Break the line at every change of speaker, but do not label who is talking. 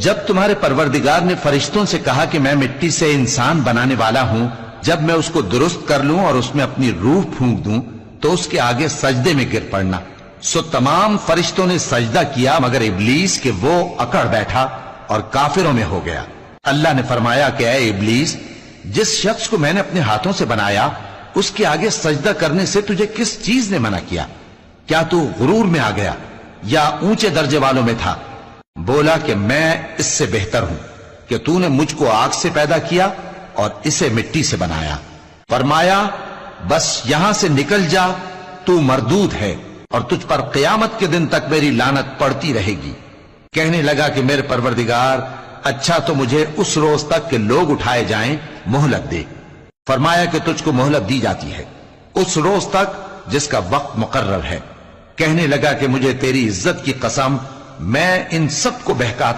जब तुम्हारे परवरदिगार ने फरिश्तों से कहा कि मैं मिट्टी से इंसान बनाने वाला हूं, जब मैं उसको दुरुस्त कर लूं और उसमें अपनी रूह फूंक दूं तो उसके आगे सजदे में गिर पड़ना। सो तमाम फरिश्तों ने सजदा किया मगर इब्लीस के वो अकड़ बैठा और काफिरों में हो गया। अल्लाह ने फरमाया कि ऐ इब्लीस, जिस शख्स को मैंने अपने हाथों से बनाया उसके आगे सजदा करने से तुझे किस चीज ने मना किया? क्या तू गुरूर में आ गया या ऊंचे दर्जे वालों में था? बोला कि मैं इससे बेहतर हूं कि तूने मुझको आग से पैदा किया और इसे मिट्टी से बनाया। फरमाया बस यहां से निकल जा, तू मरदूद है और तुझ पर क़यामत के दिन तक मेरी लानत पड़ती रहेगी। कहने लगा कि मेरे परवरदिगार, अच्छा तो मुझे उस रोज तक के लोग उठाए जाएं, मोहलत दे। फरमाया कि तुझको मोहलत दी जाती है उस रोज तक जिसका वक्त मुकर्रर है। कहने लगा कि मुझे तेरी इज्जत की कसम, मैं इन सब को बहकाता